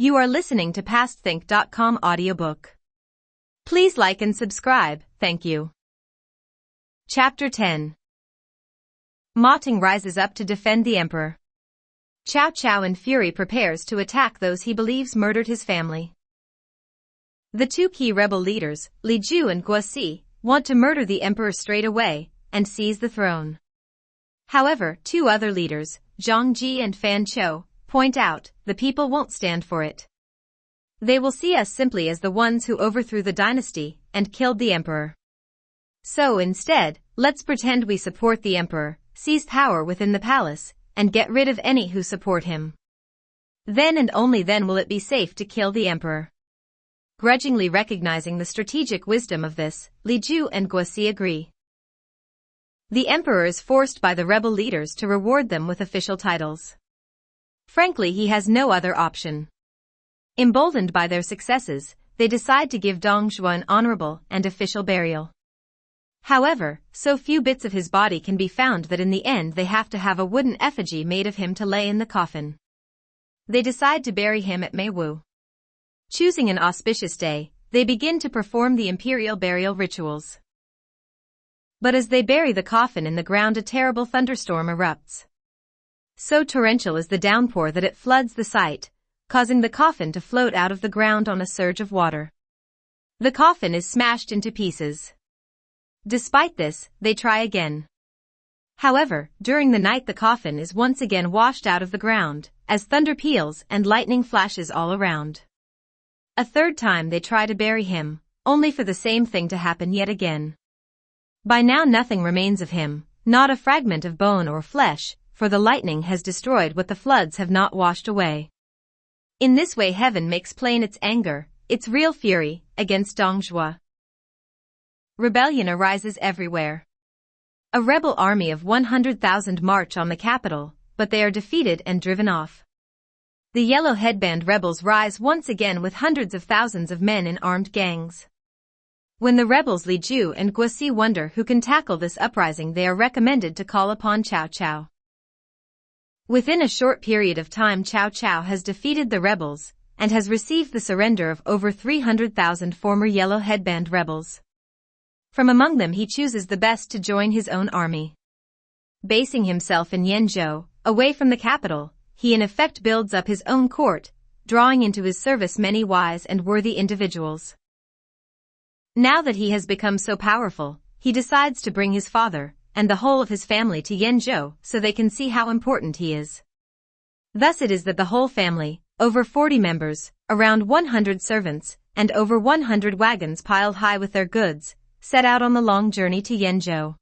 You are listening to pastthink.com audiobook. Please like and subscribe, thank you. Chapter 10. Ma Ting rises up to defend the emperor. Cao Cao in fury prepares to attack those he believes murdered his family. The two key rebel leaders, Li Ju and Guosi, want to murder the emperor straight away and seize the throne. However, two other leaders, Zhang Ji and Fan Chou, point out, the people won't stand for it. They will see us simply as the ones who overthrew the dynasty and killed the emperor. So instead, let's pretend we support the emperor, seize power within the palace, and get rid of any who support him. Then and only then will it be safe to kill the emperor. Grudgingly recognizing the strategic wisdom of this, Li Ju and Guosi agree. The emperor is forced by the rebel leaders to reward them with official titles. Frankly, he has no other option. Emboldened by their successes, they decide to give Dong Zhuo an honorable and official burial. However, so few bits of his body can be found that in the end they have to have a wooden effigy made of him to lay in the coffin. They decide to bury him at Meiwu. Choosing an auspicious day, they begin to perform the imperial burial rituals. But as they bury the coffin in the ground, a terrible thunderstorm erupts. So torrential is the downpour that it floods the site, causing the coffin to float out of the ground on a surge of water. The coffin is smashed into pieces. Despite this, they try again. However, during the night the coffin is once again washed out of the ground, as thunder peals and lightning flashes all around. A third time they try to bury him, only for the same thing to happen yet again. By now nothing remains of him, not a fragment of bone or flesh, for the lightning has destroyed what the floods have not washed away. In this way heaven makes plain its anger, its real fury, against Dong Zhuo. Rebellion arises everywhere. A rebel army of 100,000 march on the capital, but they are defeated and driven off. The yellow headband rebels rise once again with hundreds of thousands of men in armed gangs. When the rebels Li Ju and Guosi wonder who can tackle this uprising, they are recommended to call upon Cao Cao. Within a short period of time Cao Cao has defeated the rebels, and has received the surrender of over 300,000 former yellow headband rebels. From among them he chooses the best to join his own army. Basing himself in Yanzhou, away from the capital, he in effect builds up his own court, drawing into his service many wise and worthy individuals. Now that he has become so powerful, he decides to bring his father and the whole of his family to Yanzhou so they can see how important he is. Thus it is that the whole family, over 40 members, around 100 servants, and over 100 wagons piled high with their goods, set out on the long journey to Yanzhou.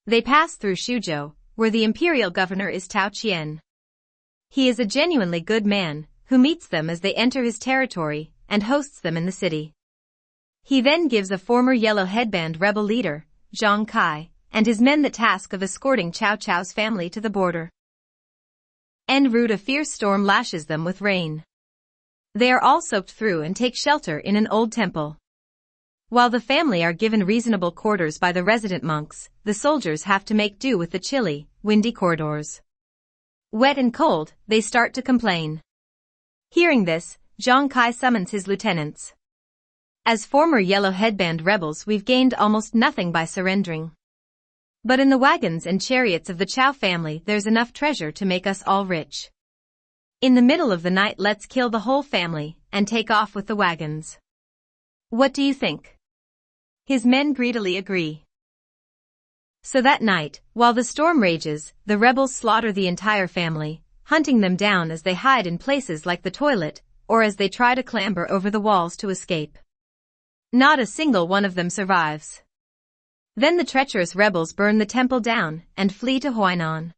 They pass through Shuzhou, where the imperial governor is Tao Qian. He is a genuinely good man, who meets them as they enter his territory, and hosts them in the city. He then gives a former yellow headband rebel leader, Zhang Kai, and his men the task of escorting Cao Cao's family to the border. En route a fierce storm lashes them with rain. They are all soaked through and take shelter in an old temple. While the family are given reasonable quarters by the resident monks, the soldiers have to make do with the chilly, windy corridors. Wet and cold, they start to complain. Hearing this, Zhang Kai summons his lieutenants. As former yellow headband rebels, we've gained almost nothing by surrendering. But in the wagons and chariots of the Cao family there's enough treasure to make us all rich. In the middle of the night let's kill the whole family and take off with the wagons. What do you think? His men greedily agree. So that night, while the storm rages, the rebels slaughter the entire family, hunting them down as they hide in places like the toilet, or as they try to clamber over the walls to escape. Not a single one of them survives. Then the treacherous rebels burn the temple down and flee to Huainan.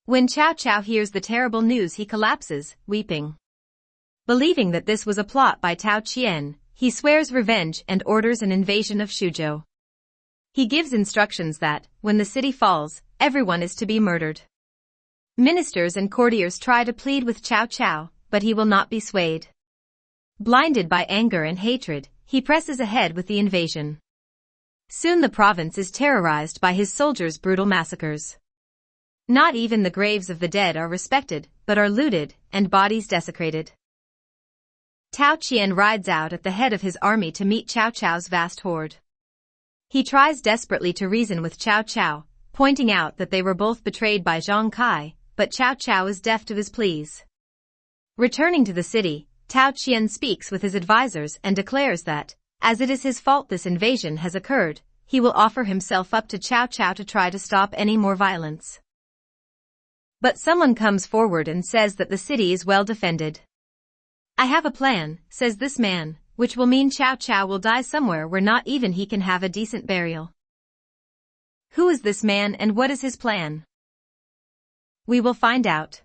When Cao Cao hears the terrible news he collapses, weeping. Believing that this was a plot by Tao Qian, he swears revenge and orders an invasion of Shuzhou. He gives instructions that, when the city falls, everyone is to be murdered. Ministers and courtiers try to plead with Cao Cao, but he will not be swayed. Blinded by anger and hatred, he presses ahead with the invasion. Soon the province is terrorized by his soldiers' brutal massacres. Not even the graves of the dead are respected, but are looted, and bodies desecrated. Tao Qian rides out at the head of his army to meet Cao Cao's vast horde. He tries desperately to reason with Cao Cao, pointing out that they were both betrayed by Zhang Kai, but Cao Cao is deaf to his pleas. Returning to the city, Tao Qian speaks with his advisors and declares that, as it is his fault this invasion has occurred, he will offer himself up to Cao Cao to try to stop any more violence. But someone comes forward and says that the city is well defended. I have a plan, says this man, which will mean Cao Cao will die somewhere where not even he can have a decent burial. Who is this man and what is his plan? We will find out.